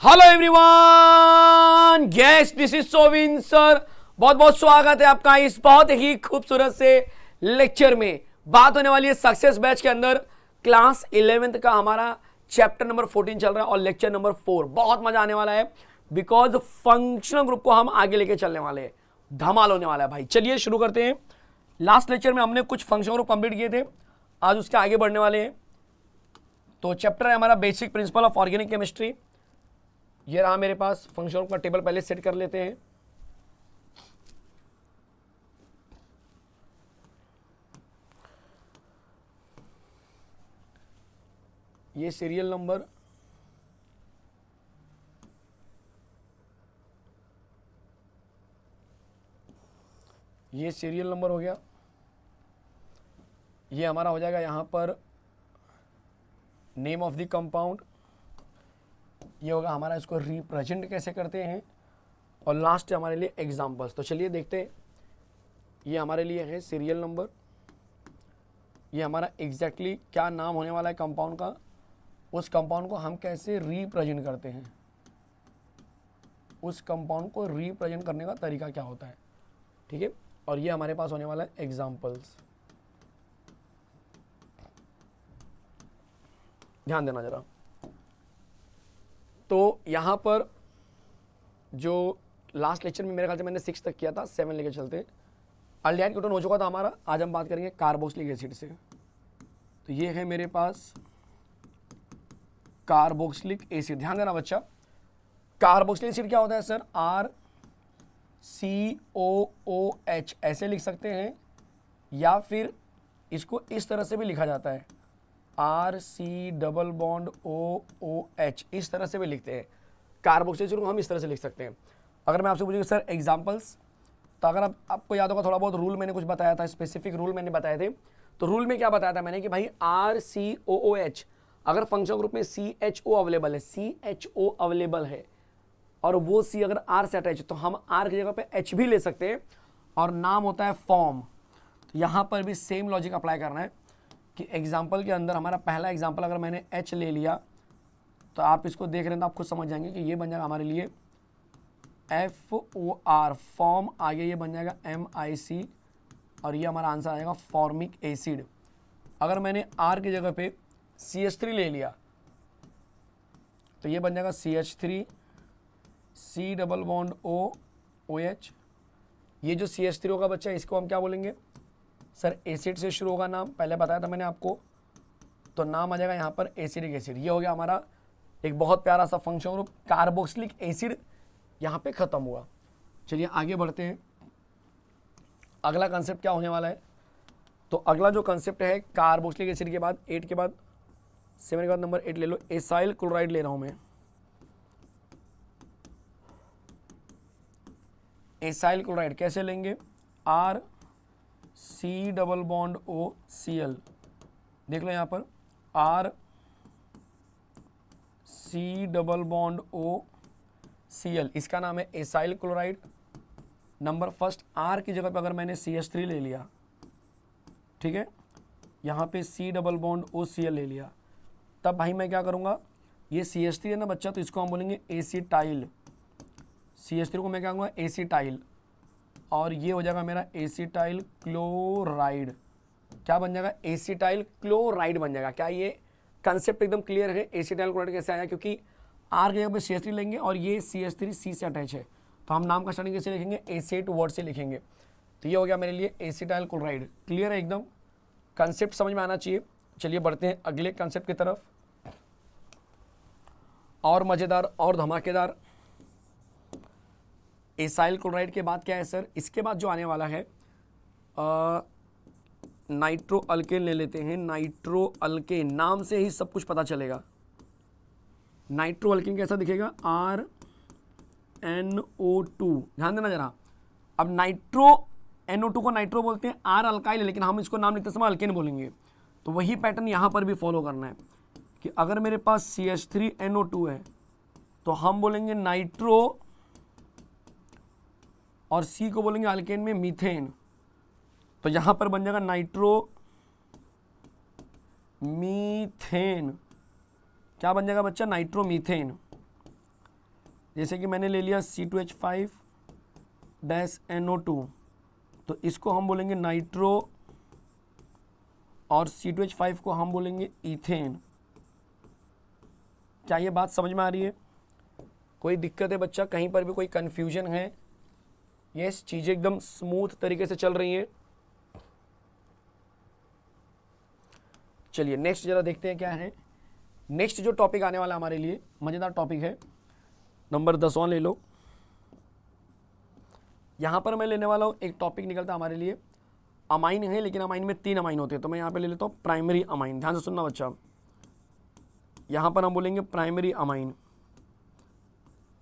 Hello everyone, yes this is Sovin sir. बहुत बहुत स्वागत है आपका इस बहुत ही खूबसूरत से लेक्चर में। बात होने वाली है सक्सेस बैच के अंदर क्लास 11th का हमारा चैप्टर नंबर 14 चल रहा है और लेक्चर नंबर 4। बहुत मजा आने वाला है बिकॉज फंक्शनल ग्रुप को हम आगे लेके चलने वाले हैं। धमाल होने वाला है भाई। चलिए शुरू करते हैं। लास्ट लेक्चर में हमने कुछ फंक्शनल ग्रुप कंप्लीट किए थे, आज उसके आगे बढ़ने वाले हैं। तो चैप्टर है हमारा basic principle of organic chemistry. ये रहा मेरे पास फंक्शन का टेबल, पहले सेट कर लेते हैं। ये सीरियल नंबर, ये सीरियल नंबर हो गया। ये हमारा हो जाएगा यहाँ पर नेम ऑफ द कंपाउंड। ये होगा हमारा, इसको रिप्रेजेंट कैसे करते हैं। और लास्ट हमारे लिए एग्जाम्पल्स। तो चलिए देखते हैं। ये हमारे लिए है सीरियल नंबर। ये हमारा एग्जैक्टली क्या नाम होने वाला है कंपाउंड का, उस कंपाउंड को हम कैसे रिप्रेजेंट करते हैं, उस कंपाउंड को रिप्रेजेंट करने का तरीका क्या होता है। ठीक है। और ये हमारे पास होने वाला है एग्जाम्पल्स। ध्यान देना जरा। तो यहाँ पर जो लास्ट लेक्चर में मेरे ख्याल से मैंने 6 तक किया था, 7 लेके चलते हैं। अल्डिहाइड कीटोन हो चुका था हमारा। आज हम बात करेंगे कार्बोक्सिलिक एसिड से। तो ये है मेरे पास कार्बोक्सिलिक एसिड। ध्यान देना बच्चा, कार्बोक्सिलिक एसिड क्या होता है सर? RCOOH ऐसे लिख सकते हैं, या फिर इसको इस तरह से भी लिखा जाता है, RC⋯OOH, इस तरह से भी लिखते हैं। कार्बोक्सिलिक एसिड को हम इस तरह से लिख सकते हैं। अगर मैं आपसे पूछूंगा सर एग्जांपल्स, तो अगर आपको याद होगा थोड़ा बहुत रूल मैंने कुछ बताया था, स्पेसिफिक रूल मैंने बताए थे। तो रूल में क्या बताया था मैंने कि भाई RCOOH, अगर फंक्शन ग्रुप में CHO अवेलेबल है, CHO अवेलेबल है और वो C अगर R से अटैच है, तो हम R की जगह पे H भी ले सकते हैं और नाम होता है फॉर्म। तो यहाँ पर भी सेम लॉजिक अप्लाई करना है कि एग्जाम्पल के अंदर हमारा पहला एग्जाम्पल अगर मैंने H ले लिया, तो आप इसको देख रहे हैं तो आप खुद समझ जाएंगे कि ये बन जाएगा हमारे लिए FOR फॉर्म। आगे ये बन जाएगा MIC और ये हमारा आंसर आएगा फॉर्मिक एसिड। अगर मैंने R की जगह पे CH3 ले लिया, तो ये बन जाएगा CH3 C⋯OOH। ये जो CH3 होगा बच्चा, इसको हम क्या बोलेंगे सर? एसिड से शुरू होगा नाम, पहले बताया था मैंने आपको। तो नाम आ जाएगा यहाँ पर एसिडिक एसिड। ये हो गया हमारा एक बहुत प्यारा सा फंक्शन ग्रुप कार्बोक्सिलिक एसिड, यहाँ पे खत्म हुआ। चलिए आगे बढ़ते हैं। अगला कंसेप्ट क्या होने वाला है? तो अगला जो कंसेप्ट है कार्बोक्सिलिक एसिड के बाद 8 के बाद 7 के बाद नंबर 8 ले लो, एसाइल क्लोराइड ले रहा हूं मैं। एसाइल क्लोराइड कैसे लेंगे? RC⋯OCl। देख लो यहाँ पर RC⋯OCl, इसका नाम है acyl chloride. Number first, R की जगह पे अगर मैंने CH3 ले लिया, ठीक है, यहाँ पे C⋯OCl ले लिया, तब भाई मैं क्या करूँगा? ये CH3 है ना बच्चा, तो इसको हम बोलेंगे एसिटाइल। CH3 को मैं क्या कहूँगा? एसिटाइल। और ये हो जाएगा मेरा एसिटाइल क्लोराइड। क्या बन जाएगा? एसिटाइल क्लोराइड बन जाएगा। क्या ये कंसेप्ट एकदम क्लियर है? एसिटाइल क्लोराइड कैसे आया? क्योंकि R की जगह पे CH3 लेंगे और ये CH3 C से अटैच है, तो हम नाम का स्टार्टिंग कैसे लिखेंगे? एसिड वर्ड से लिखेंगे। तो ये हो गया मेरे लिए एसिटाइल क्लोराइड। क्लियर है एकदम? कंसेप्ट समझ में आना चाहिए। चलिए बढ़ते हैं अगले कंसेप्ट की तरफ, और मज़ेदार और धमाकेदार। एसाइल क्लोराइड के बाद क्या है सर? इसके बाद जो आने वाला है नाइट्रो अल्केन ले लेते हैं। नाइट्रो अल्केन, नाम से ही सब कुछ पता चलेगा। नाइट्रो अल्केन कैसा दिखेगा? RNO2। ध्यान देना जरा। अब नाइट्रो NO2 को नाइट्रो बोलते हैं, R अल्काइल है, लेकिन हम इसको नाम लिखते समय अल्केन बोलेंगे। तो वही पैटर्न यहाँ पर भी फॉलो करना है कि अगर मेरे पास CH3NO2 है, तो हम बोलेंगे नाइट्रो और C को बोलेंगे अल्केन में मीथेन। तो यहाँ पर बन जाएगा नाइट्रो मीथेन। क्या बन जाएगा बच्चा? नाइट्रोमीथेन। जैसे कि मैंने ले लिया C2H5-NO2, तो इसको हम बोलेंगे नाइट्रो और C2H5 को हम बोलेंगे इथेन। क्या ये बात समझ में आ रही है? कोई दिक्कत है बच्चा? कहीं पर भी कोई कंफ्यूजन है? यस, चीजें एकदम स्मूथ तरीके से चल रही हैं। चलिए नेक्स्ट जरा देखते हैं क्या है। नेक्स्ट जो टॉपिक आने वाला हमारे लिए मजेदार टॉपिक है, नंबर 10वां ले लो। यहां पर मैं लेने वाला हूं एक टॉपिक निकलता हमारे लिए, अमाइन है, लेकिन अमाइन में 3 अमाइन होते हैं, तो मैं यहां पे ले लेता हूं प्राइमरी अमाइन। ध्यान से सुनना बच्चा, यहां पर हम बोलेंगे primary amine.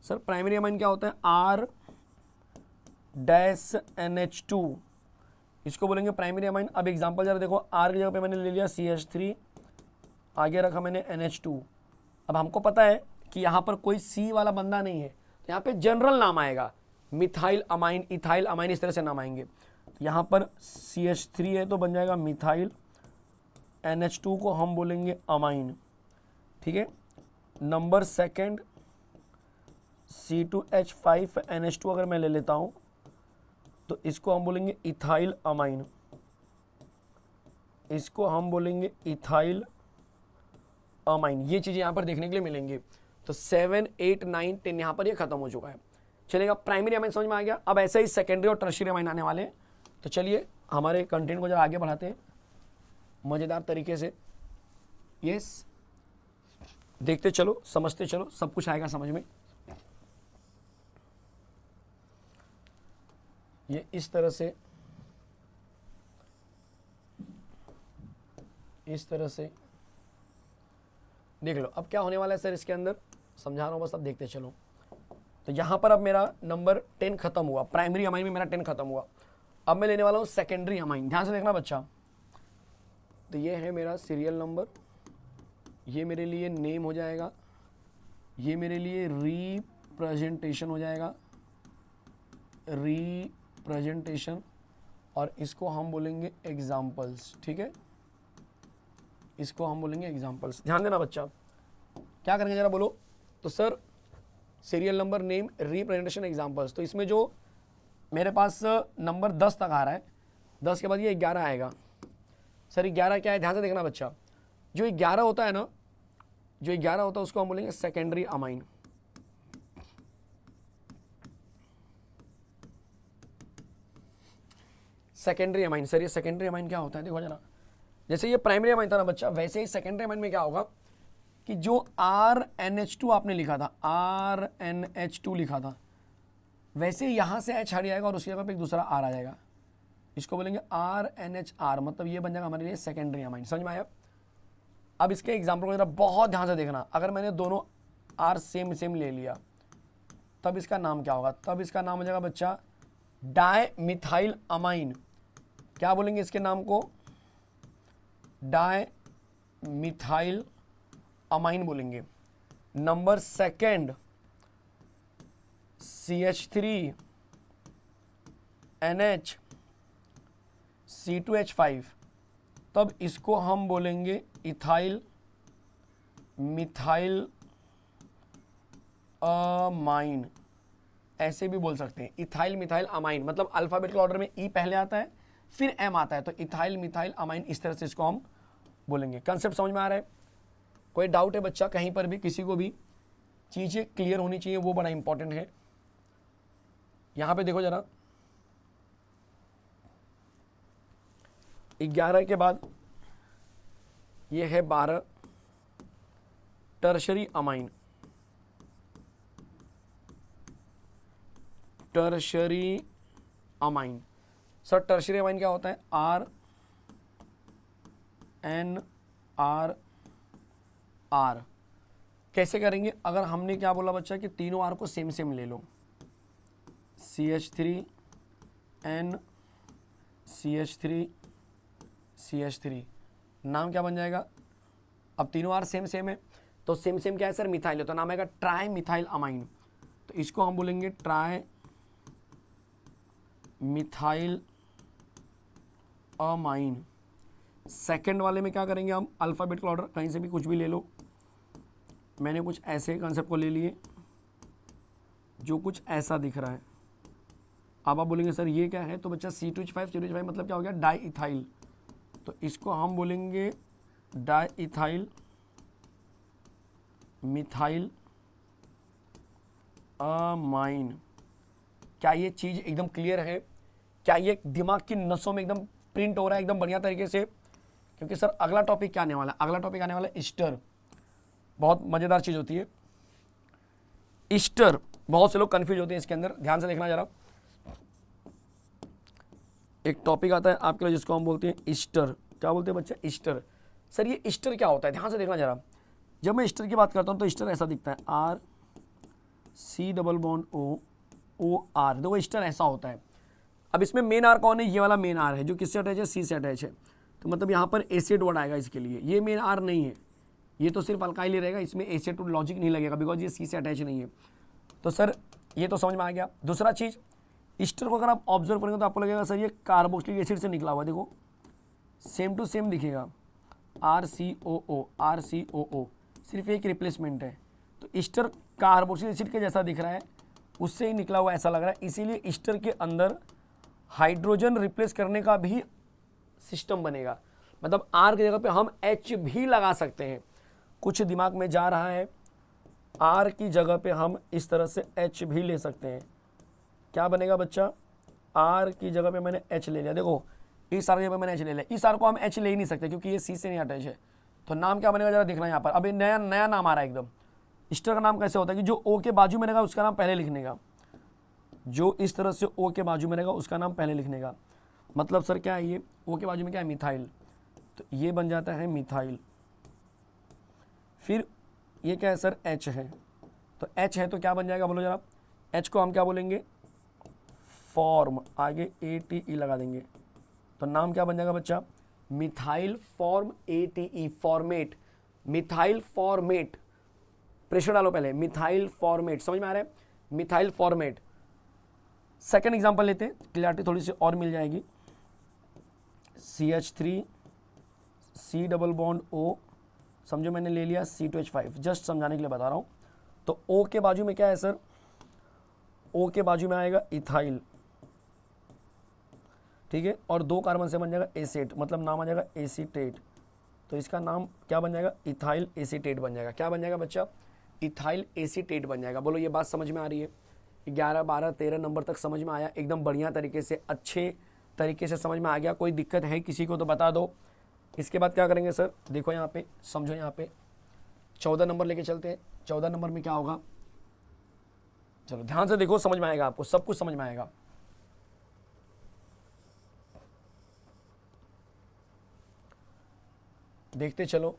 Sir primary amine क्या होता है? R-NH2, इसको बोलेंगे प्राइमरी अमाइन। अब एग्जांपल जरा देखो, R की जगह पे मैंने ले लिया CH3, आगे रखा मैंने NH2। अब हमको पता है कि यहाँ पर कोई C वाला बंदा नहीं है, तो यहाँ पे जनरल नाम आएगा, मिथाइल अमाइन, इथाइल अमाइन, इस तरह से नाम आएंगे। तो यहाँ पर CH3 है तो बन जाएगा मिथाइल, NH2 को हम बोलेंगे अमाइन। ठीक है, नंबर सेकंड C2H5NH2 अगर मैं ले लेता हूँ तो इसको हम बोलेंगे इथाइल अमाइन, इसको हम बोलेंगे इथाइल अमाइन। ये चीजें यहां पर देखने के लिए मिलेंगे। तो 7, 8, 9, 10 यहां पर ये खत्म हो चुका है। चलेगा, प्राइमरी अमाइन समझ में आ गया। अब ऐसे ही सेकेंडरी और टर्शियरी अमाइन आने वाले हैं। तो चलिए हमारे कंटेंट को जरा आगे बढ़ाते हैं मजेदार तरीके से। यस, देखते चलो, समझते चलो, सब कुछ आएगा समझ में। ये इस तरह से, इस तरह से देख लो। अब क्या होने वाला है सर इसके अंदर, समझा रहा हूँ बस, अब देखते चलो। तो यहां पर अब मेरा नंबर 10 खत्म हुआ, प्राइमरी अमाइन में मेरा 10 खत्म हुआ। अब मैं लेने वाला हूं सेकेंडरी अमाइन। ध्यान से देखना बच्चा, तो ये है मेरा सीरियल नंबर, ये मेरे लिए नेम हो जाएगा, ये मेरे लिए रिप्रेजेंटेशन हो जाएगा, रिप्रेजेंटेशन, और इसको हम बोलेंगे एग्जाम्पल्स। ठीक है, इसको हम बोलेंगे एग्जाम्पल्स। ध्यान देना बच्चा, क्या करेंगे जरा बोलो। तो sir serial number, name, representation, examples, तो इसमें जो मेरे पास नंबर 10 तक आ रहा है, 10 के बाद ये 11 आएगा। सर 11 क्या है? ध्यान से देखना बच्चा, जो 11 होता है ना, जो 11 होता है उसको हम बोलेंगे secondary amine. Secondary amine, sir ये सेकेंडरी अमाइन क्या होता है? देखो जरा, जैसे ये प्राइमरी अमाइन था ना बच्चा, वैसे ही सेकेंडरी अमाइन में क्या होगा कि जो RNH2 आपने लिखा था, RNH2 लिखा था, वैसे यहां से H हट जाएगा और उसकी जगह पे एक दूसरा R आ जाएगा, इसको बोलेंगे RNHR, मतलब ये बन जाएगा हमारे लिए सेकेंडरी अमाइन। समझ में आया? अब इसके एग्जाम्पल को जरा बहुत ध्यान से देखना। अगर मैंने दोनों R सेम सेम ले लिया, तब इसका नाम क्या होगा? तब इसका नाम हो जाएगा बच्चा डाई मिथाइल अमाइन। क्या बोलेंगे इसके नाम को? डाई मिथाइल अमाइन बोलेंगे। नंबर सेकेंड CH3NH C2H5, तब इसको हम बोलेंगे इथाइल मिथाइल अमाइन, ऐसे भी बोल सकते हैं, इथाइल मिथाइल अमाइन। मतलब अल्फाबेटिकल ऑर्डर में ई पहले आता है फिर एम आता है, तो इथाइल मिथाइल अमाइन, इस तरह से इसको हम बोलेंगे। कंसेप्ट समझ में आ रहा है? कोई डाउट है बच्चा कहीं पर भी? किसी को भी चीजें क्लियर होनी चाहिए, वो बड़ा इंपॉर्टेंट है। यहां पे देखो जरा, 11 के बाद ये है 12 tertiary amine. Tertiary amine, sir tertiary amine क्या होता है? RNR। कैसे करेंगे? अगर हमने क्या बोला बच्चा कि तीनों R को सेम सेम ले लो, CH3N CH3 CH3, नाम क्या बन जाएगा? अब तीनों R सेम सेम है, तो सेम सेम क्या है सर? मिथाइल है, तो नाम आएगा ट्राई मिथाइल अमाइन। तो इसको हम बोलेंगे ट्राई मिथाइल अमाइन। सेकंड वाले में क्या करेंगे हम? अल्फाबेटिकल ऑर्डर कहीं से भी कुछ भी ले लो, मैंने कुछ ऐसे कंसेप्ट को ले लिए, जो कुछ ऐसा दिख रहा है। अब आप बोलेंगे सर ये क्या है, तो बच्चा C2H5 मतलब क्या हो गया, डाई इथाइल। तो इसको हम बोलेंगे डाई इथाइल मिथाइल अमाइन। क्या ये चीज़ एकदम क्लियर है? क्या ये दिमाग की नसों में एकदम प्रिंट हो रहा है एकदम बढ़िया तरीके से? क्योंकि सर अगला टॉपिक क्या आने वाला है, अगला टॉपिक आने वाला है ईस्टर। बहुत मज़ेदार चीज़ होती है ईस्टर। बहुत से लोग कंफ्यूज होते हैं इसके अंदर, ध्यान से देखना जरा। एक टॉपिक आता है आपके लिए जिसको हम बोलते हैं ईस्टर। क्या बोलते हैं बच्चा, ईस्टर। सर ये ईस्टर क्या होता है, ध्यान से देखना जरा। जब मैं ईस्टर की बात करता हूँ तो ईस्टर ऐसा दिखता है, RC⋅O देखो ईस्टर ऐसा होता है। अब इसमें मेन आर कौन है, ये वाला मेन आर है जो किससे अटैच है, सी से अटैच है। तो मतलब यहाँ पर एसिड वर्ड आएगा इसके लिए, ये मेन आर नहीं है, ये तो सिर्फ अल्काइल ही रहेगा, इसमें एसिड लॉजिक नहीं लगेगा बिकॉज ये सी से अटैच नहीं है। तो सर ये तो समझ में आ गया। दूसरा चीज़, ईस्टर को अगर आप ऑब्जर्व करेंगे तो आपको लगेगा सर ये कार्बोक्सिलिक एसिड से निकला हुआ, देखो सेम टू सेम दिखेगा, RCOO, सिर्फ एक रिप्लेसमेंट है। तो ईस्टर कार्बोक्सिलिक एसिड के जैसा दिख रहा है, उससे ही निकला हुआ ऐसा लग रहा है, इसीलिए ईस्टर के अंदर हाइड्रोजन रिप्लेस करने का भी सिस्टम बनेगा। मतलब आर की जगह पे हम H भी लगा सकते हैं। कुछ दिमाग में जा रहा है, आर की जगह पे हम इस तरह से H भी ले सकते हैं। क्या बनेगा बच्चा, आर की जगह पे मैंने H ले लिया, देखो इस आर की जगह पे मैंने H ले लिया। इस आर को हम H ले ही नहीं सकते क्योंकि ये सी से नहीं अटैच है। तो नाम क्या बनेगा जरा देखना यहाँ पर। अब नया नया नाम आ रहा है एकदम। ईस्टर का नाम कैसे होता है कि जो O के बाजू में रहेगा उसका नाम पहले लिखने का, जो इस तरह से O के बाजू में रहेगा उसका नाम पहले लिखने का। मतलब सर क्या है ये, O के बाजू में क्या है, मिथाइल, तो ये बन जाता है मिथाइल। फिर ये क्या है सर, H है, तो H है तो क्या बन जाएगा बोलो जरा। H को हम क्या बोलेंगे, फॉर्म, आगे ATE लगा देंगे, तो नाम क्या बन जाएगा बच्चा, methyl form ATE, format, methyl formate. Pressure डालो पहले, मिथाइल फॉर्मेट, समझ में आ रहा है, मिथाइल फॉर्मेट। सेकेंड एग्जांपल लेते हैं, क्लियरिटी थोड़ी सी और मिल जाएगी। CH3 C⋅O, समझो मैंने ले लिया C2H5, जस्ट समझाने के लिए बता रहा हूँ। तो O के बाजू में क्या है सर, O के बाजू में आएगा इथाइल, ठीक है, और 2 कार्बन से बन जाएगा एसेट, मतलब नाम आ जाएगा एसीटेट। तो इसका नाम क्या बन जाएगा, इथाइल एसीटेट बन जाएगा। क्या बन जाएगा बच्चा, इथाइल एसीटेट बन जाएगा। बोलो ये बात समझ में आ रही है? 11, 12, 13 नंबर तक समझ में आया एकदम बढ़िया तरीके से, अच्छे तरीके से समझ में आ गया? कोई दिक्कत है किसी को तो बता दो। इसके बाद क्या करेंगे सर, देखो यहाँ पे, समझो यहाँ पे 14 नंबर लेके चलते हैं। 14 नंबर में क्या होगा, चलो ध्यान से देखो, समझ में आएगा आपको, सब कुछ समझ में आएगा। देखते चलो।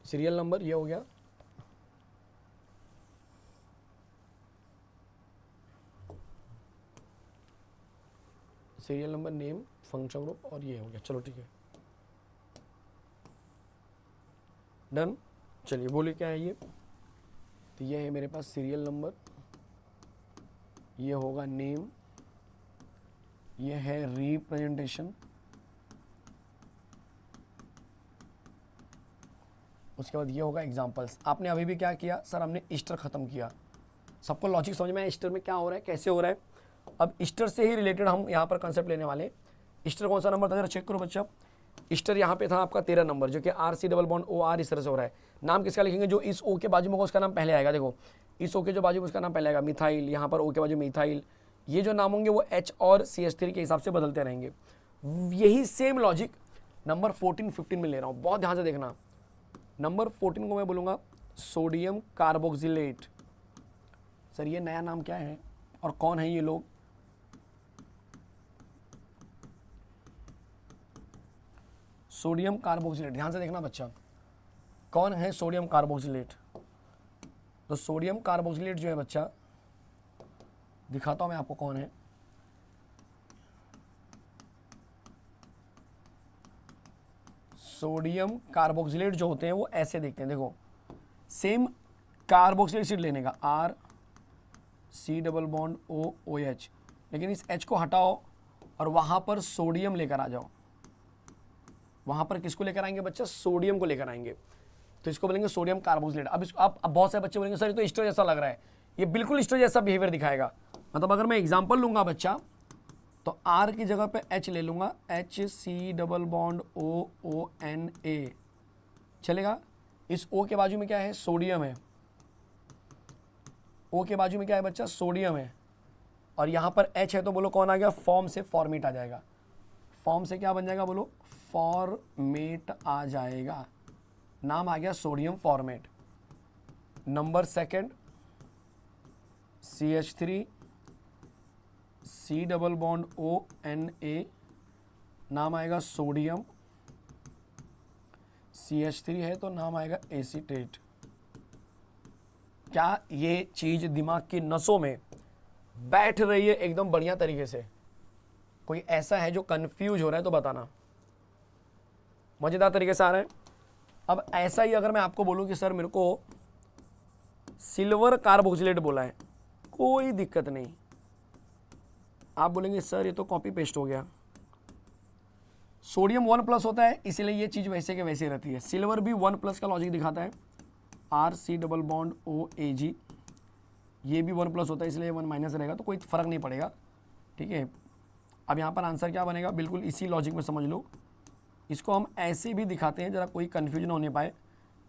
सीरियल नंबर ये हो गया, serial number, name, function group, और ये हो गया। चलो ठीक है, डन। चलिए बोलिए क्या है ये, तो ये है मेरे पास सीरियल नंबर, ये होगा नेम, ये है रिप्रेजेंटेशन, उसके बाद ये होगा एग्जांपल्स। आपने अभी भी क्या किया सर, हमने ईस्टर खत्म किया। सबको लॉजिक समझ में आया ईस्टर में क्या हो रहा है, कैसे हो रहा है। अब ईस्टर से ही रिलेटेड हम यहाँ पर कंसेप्ट लेने वाले हैं। ईस्टर कौन सा नंबर था जरा चेक करो बच्चा। ईस्टर यहाँ पे था आपका 13 नंबर, जो कि RC⋅O इस तरह से हो रहा है। नाम किसका लिखेंगे, जो इस O के बाजू में होगा उसका नाम पहले आएगा। देखो इस O के जो बाजू में उसका नाम पहले आएगा, मिथाइल, यहाँ पर O के बाजू मिथाइल। ये जो नाम होंगे वो H और CH3 के हिसाब से बदलते रहेंगे। यही सेम लॉजिक नंबर 14, 15 में ले रहा हूँ, बहुत ध्यान से देखना। नंबर 14 को मैं बोलूँगा सोडियम कार्बोक्सिलेट। सर ये नया नाम क्या है और कौन है ये लोग, सोडियम कार्बोक्सिलेट, ध्यान से देखना बच्चा, कौन है सोडियम कार्बोक्सिलेट। तो सोडियम कार्बोक्सिलेट जो है बच्चा, दिखाता हूं मैं आपको कौन है। सोडियम कार्बोक्सिलेट जो होते हैं वो ऐसे दिखते हैं, देखो सेम कार्बोक्सिलिक एसिड लेने का, RC⋅OH, लेकिन इस H को हटाओ और वहां पर सोडियम लेकर आ जाओ। वहां पर किसको लेकर आएंगे बच्चा, सोडियम को लेकर आएंगे, तो इसको बोलेंगे सोडियम कार्बोक्सिलेट। अब इसको अब बहुत सारे बच्चे बोलेंगे सर ये तो एस्टर जैसा लग रहा है, ये बिल्कुल एस्टर जैसा बिहेवियर दिखाएगा। मतलब अगर मैं एग्जांपल लूंगा बच्चा, तो R की जगह पे H ले लूंगा, HCOONA चलेगा। इस O के बाजू में क्या है, सोडियम है, O के बाजू में क्या है बच्चा, सोडियम है, और यहां पर H है, तो बोलो कौन आ गया, फॉर्म से फॉर्मेट आ जाएगा। फॉर्म से क्या बन जाएगा, बोलो फॉर्मेट आ जाएगा, नाम आ गया sodium format. Number second CH3 C double bond ONA, नाम आएगा सोडियम, CH3 है तो नाम आएगा एसीटेट। क्या ये चीज दिमाग की नसों में बैठ रही है एकदम बढ़िया तरीके से? कोई ऐसा है जो कंफ्यूज हो रहा है तो बताना, मजेदार तरीके से आ रहा है। अब ऐसा ही अगर मैं आपको बोलूं कि सर मेरे को सिल्वर कार्बोक्सिलेट बोला है, कोई दिक्कत नहीं, आप बोलेंगे सर ये तो कॉपी पेस्ट हो गया, सोडियम 1+ होता है इसलिए ये चीज वैसे के वैसे रहती है, सिल्वर भी 1+ का लॉजिक दिखाता है, RC डबल बॉन्ड OAG, ये भी 1+ होता है इसलिए 1- रहेगा, तो कोई फर्क नहीं पड़ेगा, ठीक है। अब यहाँ पर आंसर क्या बनेगा, बिल्कुल इसी लॉजिक में समझ लो। इसको हम ऐसे भी दिखाते हैं, जरा कोई कन्फ्यूजन होने पाए,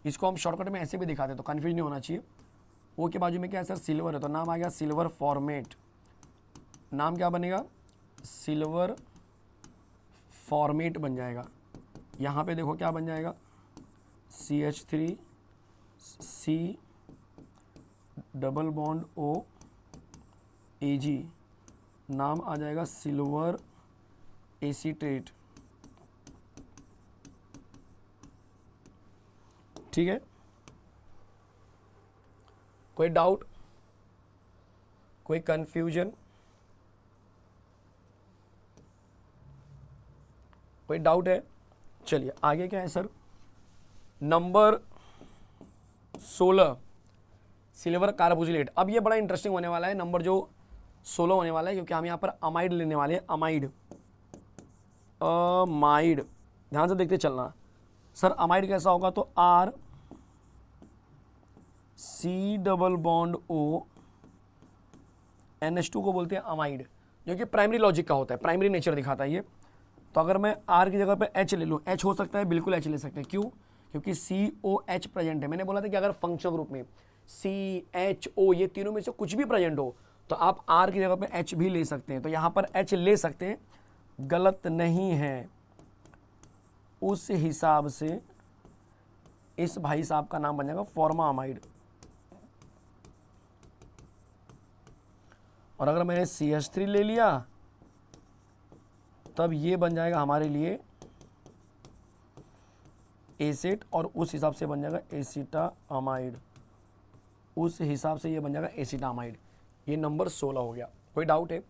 इसको हम शॉर्टकट में ऐसे भी दिखाते हैं तो कन्फ्यूज नहीं होना चाहिए। O के बाजू में क्या है सर, सिल्वर है, तो नाम आ गया सिल्वर फॉर्मेट, नाम क्या बनेगा, सिल्वर फॉर्मेट बन जाएगा। यहाँ पे देखो क्या बन जाएगा, CH3 C double bond OAG, नाम आ जाएगा सिल्वर एसीटेट, ठीक है। कोई डाउट, कोई कंफ्यूजन, कोई डाउट है? चलिए आगे क्या है सर, नंबर 16 सिल्वर कार्बोक्सिलेट। अब ये बड़ा इंटरेस्टिंग होने वाला है, नंबर जो 16 होने वाला है, क्योंकि हम यहाँ पर अमाइड लेने वाले हैं, अमाइड, अमाइड ध्यान से देखते चलना। सर अमाइड कैसा होगा, तो RC double bond O NH2 को बोलते हैं अमाइड, जो कि प्राइमरी लॉजिक का होता है, प्राइमरी नेचर दिखाता है ये। तो अगर मैं R की जगह पे H ले लूँ, H हो सकता है, बिल्कुल H ले सकते हैं, क्यों, क्योंकि COH प्रेजेंट है। मैंने बोला था कि अगर फंक्शनल ग्रुप में CHO ये तीनों में से कुछ भी प्रेजेंट हो तो आप R की जगह पे H भी ले सकते हैं, तो यहाँ पर H ले सकते हैं, गलत नहीं है। उस हिसाब से इस भाई साहब का नाम बन जाएगा फॉर्मामाइड। और अगर मैंने CH3 ले लिया तब ये बन जाएगा हमारे लिए एसेट, और उस हिसाब से बन जाएगा एसिटामाइड, उस हिसाब से ये बन जाएगा एसिटामाइड। ये नंबर 16 हो गया। कोई डाउट है?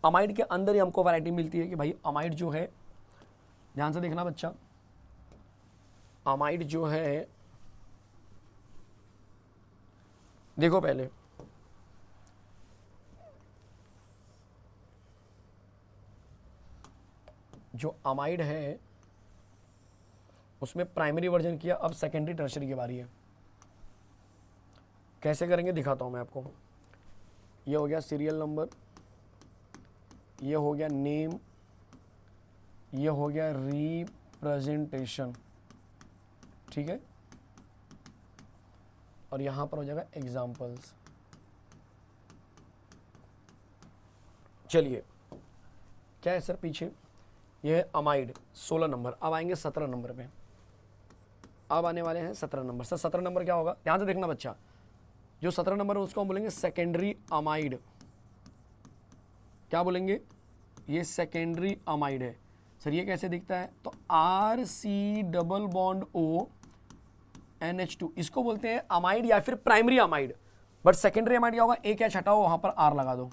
अमाइड के अंदर ही हमको वैरायटी मिलती है कि भाई अमाइड जो है, ध्यान से देखना बच्चा, अमाइड जो है, देखो पहले जो अमाइड है उसमें प्राइमरी वर्जन किया, अब सेकेंडरी टर्शरी की बारी है। कैसे करेंगे दिखाता हूं मैं आपको। ये हो गया सीरियल नंबर, ये हो गया नेम, ये हो गया रिप्रेजेंटेशन, ठीक है, और यहां पर हो जाएगा एग्जाम्पल्स। चलिए क्या है सर पीछे, ये है अमाइड 16 नंबर। अब आएंगे 17 नंबर पे, अब आने वाले हैं 17 नंबर। सर 17 नंबर क्या होगा, ध्यान से देखना बच्चा, जो 17 नंबर है उसको हम बोलेंगे सेकेंडरी अमाइड। क्या बोलेंगे, ये सेकेंडरी अमाइड है। सर ये कैसे दिखता है, तो RC double bond O NH2, इसको बोलते हैं अमाइड या फिर primary amide. But secondary amide क्या होगा, एक एच हटाओ वहां पर R लगा दो,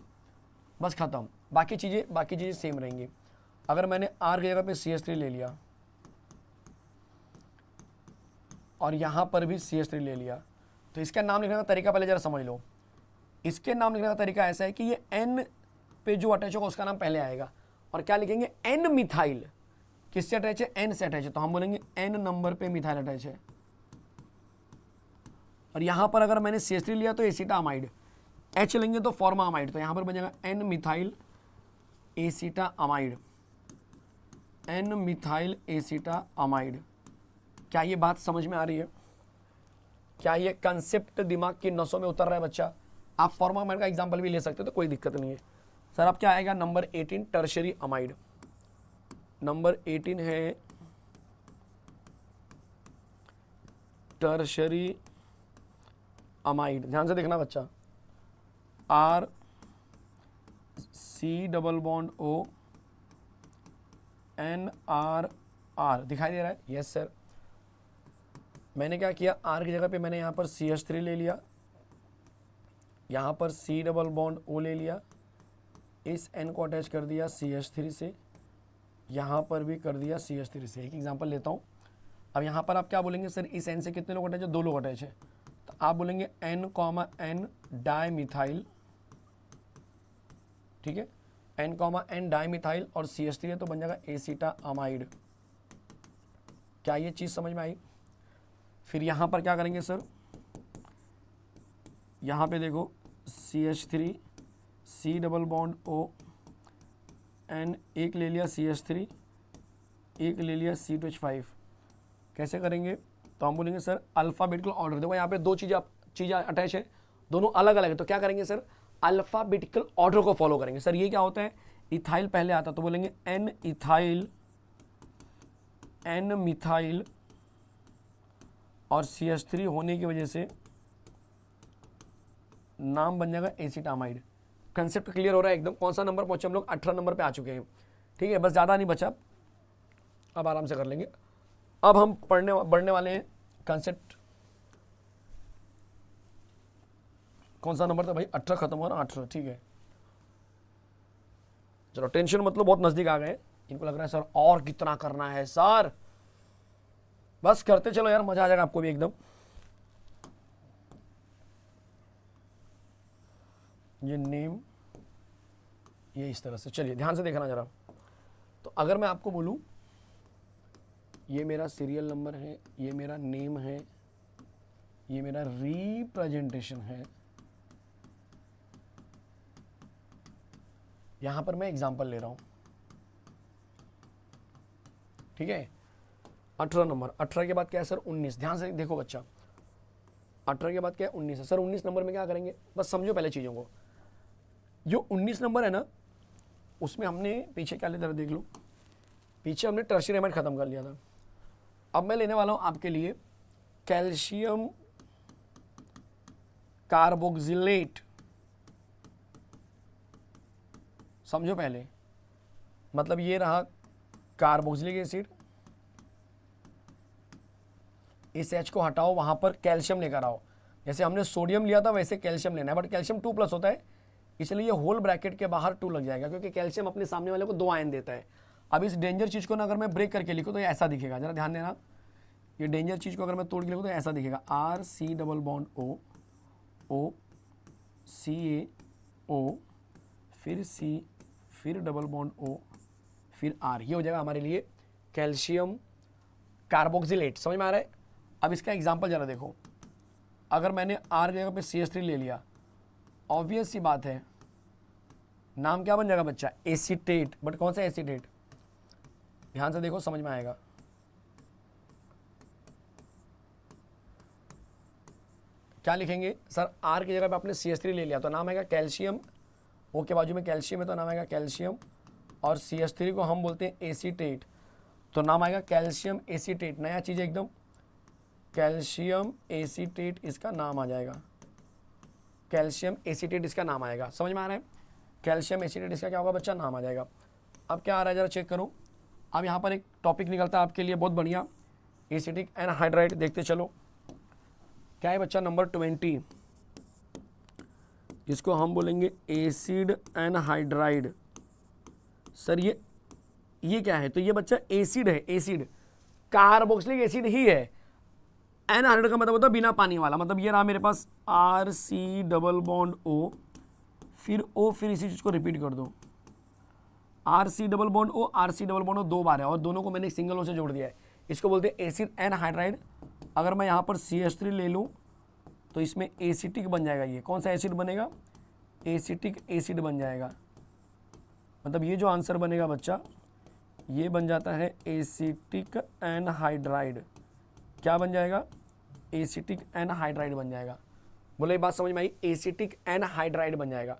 बस खत्म, बाकी चीजें सेम रहेंगी। अगर मैंने R की जगह पे CH3 ले लिया और यहां पर भी CH3 ले लिया, तो इसका नाम लिखने का तरीका पहले जरा समझ लो। इसके नाम लिखने का तरीका ऐसा है कि ये N पे जो अटैच होगा उसका नाम पहले आएगा, और क्या लिखेंगे, N मिथाइल। किससे अटैच है, एन से अटैच है, तो हम बोलेंगे एन नंबर पे मिथाइल अटैच है। और यहां पर अगर मैंने CH3 लिया तो एसिटामाइड, H लेंगे तो फॉर्मामाइड, तो यहां पर बन जाएगा N methyl acetamide, N methyl acetamide. क्या ये बात समझ में आ रही है? क्या ये कंसेप्ट दिमाग की नसों में उतर रहा है बच्चा? आप फॉर्मामाइड का एग्जांपल भी ले सकते हो तो कोई दिक्कत नहीं है। सर अब क्या आएगा, नंबर 18 टर्शरी अमाइड। नंबर 18 है टर्शरी अमाइड। ध्यान से देखना बच्चा, R C double bond O N R R दिखाई दे रहा है? Yes sir. मैंने क्या किया, R की जगह पे मैंने यहाँ पर CH3 ले लिया, यहाँ पर C डबल बॉन्ड O ले लिया, इस N को अटैच कर दिया CH3 से, यहाँ पर भी कर दिया CH3 से। एक एग्जांपल लेता हूँ। अब यहाँ पर आप क्या बोलेंगे, सर इस N से कितने लोग अटैच है, 2 लोग अटैच है, तो आप बोलेंगे N, N डाइमिथाइल, ठीक है, N, N डाइमिथाइल और CH3 है तो बन जाएगा एसिटामाइड। क्या ये चीज़ समझ में आई? फिर यहाँ पर क्या करेंगे सर, यहाँ पे देखो CH3 C double bond O N, एक ले लिया CH3, एक ले लिया C2H5। कैसे करेंगे, तो हम बोलेंगे सर अल्फाबेटिकल ऑर्डर। देखो यहाँ पे 2 चीज़ें अटैच है, दोनों अलग अलग है, तो क्या करेंगे सर, अल्फाबेटिकल ऑर्डर को फॉलो करेंगे। सर ये क्या होता है, इथाइल पहले आता तो बोलेंगे N इथाइल, N मिथाइल और CH3 होने की वजह से नाम बन जाएगा एसिटामाइड। कंसेप्ट क्लियर हो रहा है एकदम? कौन सा नंबर पहुंचे हम लोग, 18 नंबर पे आ चुके हैं, ठीक है, बस ज़्यादा नहीं बचा, अब आराम से कर लेंगे। अब हम बढ़ने वाले हैं कंसेप्ट। कौन सा नंबर था भाई, 18 खत्म हुआ ना, 18, ठीक है। चलो टेंशन मतलब, बहुत नजदीक आ गए। इनको लग रहा है सर और कितना करना है सर, बस करते चलो यार, मजा आ जाएगा आपको भी एकदम। ये नेम ये इस तरह से, चलिए ध्यान से देखना जरा। तो अगर मैं आपको बोलूं ये मेरा सीरियल नंबर है, ये मेरा नेम है, ये मेरा रिप्रेजेंटेशन है, यहां पर मैं एग्जांपल ले रहा हूं, ठीक है। 18 नंबर, 18 के बाद क्या है सर, 19। ध्यान से देखो बच्चा, 18 के बाद क्या है, 19 है। सर 19 नंबर में क्या करेंगे, बस समझो पहले चीज़ों को। जो 19 नंबर है ना, उसमें हमने पीछे क्या लेते देख लो, पीछे हमने टर्शियरी अमाइड खत्म कर लिया था। अब मैं लेने वाला हूं आपके लिए कैल्शियम कार्बोक्सिलेट। समझो पहले, मतलब ये रहा कार्बोक्सिलिक एसिड, इस H को हटाओ, वहां पर कैल्शियम लेकर आओ। जैसे हमने सोडियम लिया था वैसे कैल्शियम लेना है, बट कैल्शियम 2+ होता है, इसलिए ये होल ब्रैकेट के बाहर 2 लग जाएगा, क्योंकि कैल्शियम अपने सामने वाले को 2 आयन देता है। अब इस डेंजर चीज को ना अगर मैं ब्रेक करके लिखूँ तो ये ऐसा दिखेगा, जरा ध्यान देना। ये डेंजर चीज को अगर मैं तोड़ के लिखूँ तो ऐसा दिखेगा, RC double bond O CaO, फिर C, फिर डबल बॉन्ड O, फिर R। ये हो जाएगा हमारे लिए कैल्शियम कार्बोक्सिलेट। समझ में आ रहा है? अब इसका एग्जाम्पल जरा देखो, अगर मैंने R की जगह पे CH3 ले लिया, ऑब्वियस सी बात है नाम क्या बन जाएगा बच्चा, एसीटेट। बट कौन सा एसीटेट, ध्यान से देखो समझ में आएगा। क्या लिखेंगे सर, R की जगह पे आपने CH3 ले लिया तो नाम आएगा कैल्शियम, O के बाजू में कैल्शियम है तो नाम आएगा कैल्शियम, और CH3 को हम बोलते हैं एसीटेट तो नाम आएगा कैल्शियम एसीटेट। नया चीज़ एकदम, कैल्शियम एसीटेट इसका नाम आ जाएगा, कैल्शियम एसीटेट इसका नाम आएगा। समझ में आ रहा है? कैल्शियम एसीटेट इसका क्या होगा बच्चा, नाम आ जाएगा। अब क्या आ रहा है जरा चेक करो। अब यहाँ पर एक टॉपिक निकलता है आपके लिए बहुत बढ़िया, एसिटिक एनहाइड्राइड। देखते चलो क्या है बच्चा, नंबर 20, जिसको हम बोलेंगे एसिड एनहाइड्राइड। सर ये क्या है, तो ये बच्चा एसिड है, एसिड कार्बोक्सिलिक एसिड ही है। एनहाइड्राइड का मतलब होता है बिना पानी वाला, मतलब ये रहा मेरे पास RC डबल बॉन्ड O, फिर O, फिर इसी चीज को रिपीट कर दो RC double bond O, RC double bond O 2 बार है और दोनों को मैंने सिंगल O से जोड़ दिया है। इसको बोलते हैं एसिड एनहाइड्राइड। अगर मैं यहाँ पर CH3 ले लूँ तो इसमें एसिटिक बन जाएगा। ये कौन सा एसिड बनेगा? एसिटिक एसिड बन जाएगा। मतलब ये जो आंसर बनेगा बच्चा, ये बन जाता है एसिटिक एनहाइड्राइड। क्या बन जाएगा? एसिटिक एनहाइड्राइड बन जाएगा। बोले ये बात समझ में आई? एसिटिक एनहाइड्राइड बन जाएगा।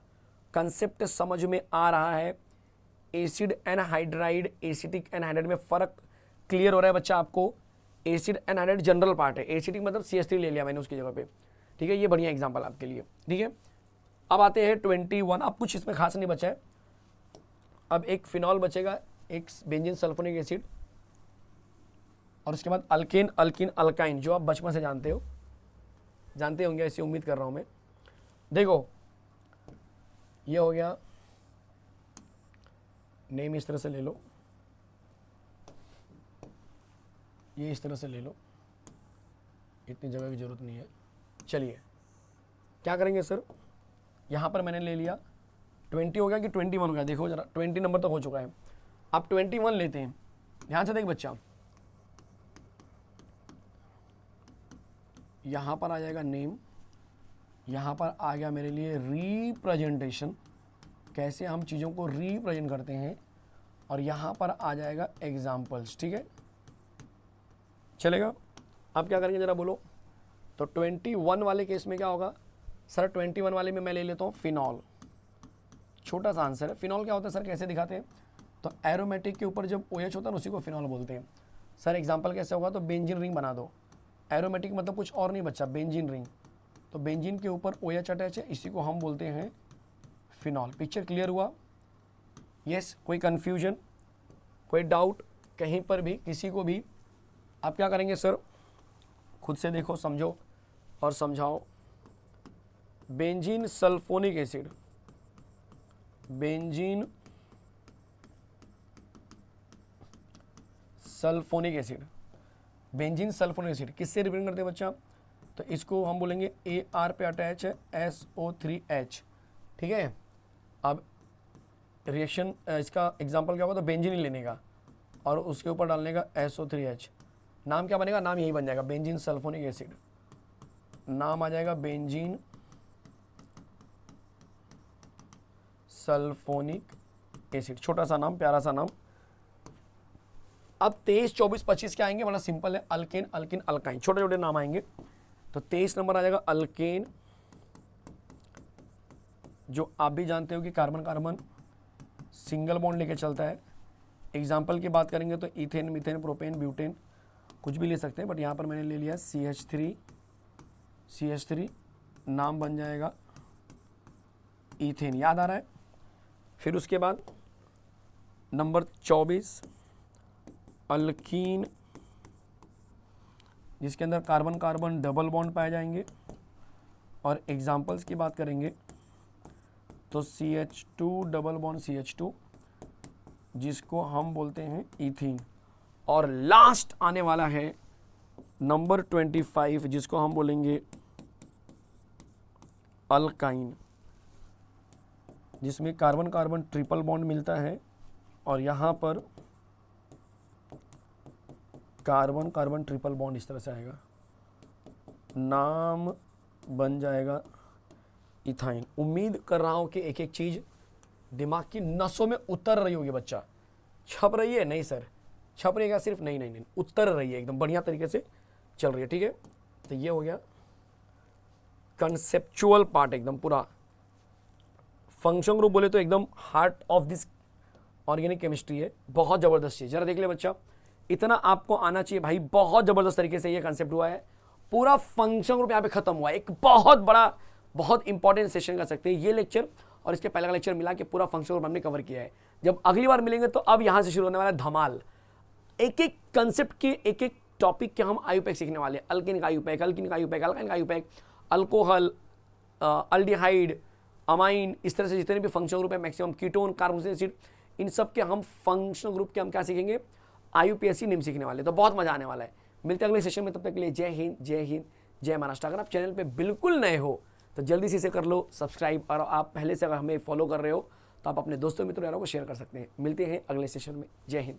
कंसेप्ट समझ में आ रहा है? एसिड एनहाइड्राइड, एसिटिक एनहाइड्राइड में फ़र्क क्लियर हो रहा है बच्चा आपको? एसिड एनहाइड्राइड जनरल पार्ट है, एसिटिक मतलब CH3 ले लिया मैंने उसकी जगह पे। ठीक है, ये बढ़िया एग्जांपल आपके लिए। ठीक है, अब आते हैं 21। अब कुछ इसमें खास नहीं बचा है। अब एक फिनॉल बचेगा, एक बेंजीन सल्फोनिक एसिड, और उसके बाद अल्केन, अल्किन, अल्काइन, जो आप बचपन से जानते होंगे, ऐसी उम्मीद कर रहा हूं मैं। देखो ये हो गया, नेम इस तरह से ले लो, ये इस तरह से ले लो, इतनी जगह की जरूरत नहीं है। चलिए क्या करेंगे सर, यहाँ पर मैंने ले लिया 20 हो गया कि 21 हो गया? देखो जरा, 20 नंबर तक हो चुका है। आप 21 लेते हैं। ध्यान से देख बच्चा, यहाँ पर आ जाएगा नेम, यहाँ पर आ गया मेरे लिए रिप्रेजेंटेशन, कैसे हम चीज़ों को रिप्रेजेंट करते हैं, और यहाँ पर आ जाएगा एग्जाम्पल्स। ठीक है, चलेगा? आप क्या करेंगे जरा बोलो। तो 21 वाले केस में क्या होगा सर? 21 वाले में मैं ले लेता हूँ फिनॉल। छोटा सा आंसर है। फिनॉल क्या होता है सर, कैसे दिखाते हैं? तो एरोमेटिक के ऊपर जब OH होता है ना, उसी को फिनॉल बोलते हैं। सर एग्जाम्पल कैसे होगा? तो बेंजीन रिंग बना दो। एरोमेटिक मतलब कुछ और नहीं बच्चा, बेंजीन रिंग। तो बेंजीन के ऊपर OH अटैच है, इसी को हम बोलते हैं फिनॉल। पिक्चर क्लियर हुआ? यस, कोई कन्फ्यूजन, कोई डाउट कहीं पर भी, किसी को भी? आप क्या करेंगे सर, खुद से देखो, समझो और समझाओ। Benzene sulphonic acid, benzene sulphonic acid, benzene sulphonic acid किससे रिप्रेजेंट करते हैं बच्चा? तो इसको हम बोलेंगे AR पे अटैच है SO3H। ठीक है, अब रिएक्शन इसका एग्जांपल क्या होगा? तो बेंजीन ही लेने का और उसके ऊपर डालने का SO3H। नाम क्या बनेगा? नाम यही बन जाएगा, बेंजीन सल्फोनिक एसिड। नाम आ जाएगा बेंजीन सल्फोनिक एसिड। छोटा सा नाम, प्यारा सा नाम। अब 23, 24, 25 क्या आएंगे? बड़ा सिंपल है, अल्केन, अल्किन, अल्काइन, छोटे छोटे नाम आएंगे। तो 23 नंबर आ जाएगा अल्केन, जो आप भी जानते हो कि कार्बन कार्बन सिंगल बॉन्ड लेके चलता है। एग्जाम्पल की बात करेंगे तो इथेन, मीथेन, प्रोपेन, ब्यूटेन, कुछ भी ले सकते हैं, बट यहाँ पर मैंने ले लिया CH3, नाम बन जाएगा इथेन। याद आ रहा है? फिर उसके बाद नंबर 24 अल्कीन, जिसके अंदर कार्बन कार्बन डबल बॉन्ड पाए जाएंगे। और एग्जाम्पल्स की बात करेंगे तो CH2 डबल बॉन्ड CH2, जिसको हम बोलते हैं इथीन। और लास्ट आने वाला है नंबर 25, जिसको हम बोलेंगे अल्काइन, जिसमें कार्बन कार्बन ट्रिपल बॉन्ड मिलता है और यहाँ पर कार्बन कार्बन ट्रिपल बॉन्ड इस तरह से आएगा, नाम बन जाएगा इथाइन। उम्मीद कर रहा हूं कि एक एक चीज दिमाग की नसों में उतर रही होगी बच्चा। छप रही है? नहीं सर, छप रही है सिर्फ? नहीं, उतर रही है, एकदम बढ़िया तरीके से चल रही है। ठीक है, तो ये हो गया कंसेप्चुअल पार्ट, एकदम पूरा। फंक्शन ग्रुप बोले तो एकदम heart of this organic chemistry है, बहुत जबरदस्त चीज। जरा देख ले बच्चा, इतना आपको आना चाहिए भाई, बहुत जबरदस्त तरीके से ये कंसेप्ट हुआ है। पूरा फंक्शन ग्रुप यहाँ पे खत्म हुआ है। एक बहुत बड़ा, बहुत इंपॉर्टेंट सेशन कर सकते हैं ये लेक्चर और इसके पहले का लेक्चर मिला के पूरा फंक्शन ग्रुप हमने कवर किया है। जब अगली बार मिलेंगे तो अब यहां से शुरू होने वाला है धमाल। एक एक कंसेप्ट के, एक एक टॉपिक के हम आयुपैक सीखने वाले हैं। अल्किन का आयुपैक, अल्किन का आयुपैक, अल्काइन का आयुपैक, अल्कोहल, अल्डिहाइड, अमाइन, इस तरह से जितने भी फंक्शन ग्रुप है, मैक्सिमम कीटोन, कार्बोक्सिलिक एसिड, इन सब के हम फंक्शन ग्रुप के हम क्या सीखेंगे? IUPAC नेम सीखने वाले। तो बहुत मजा आने वाला है। मिलते हैं अगले सेशन में, तब तक के लिए जय हिंद, जय हिंद, जय महाराष्ट्र। अगर आप चैनल पे बिल्कुल नए हो तो जल्दी से इसे कर लो सब्सक्राइब, और आप पहले से अगर हमें फॉलो कर रहे हो तो आप अपने दोस्तों मित्रों यारों को शेयर कर सकते हैं। मिलते हैं अगले सेशन में। जय हिंद।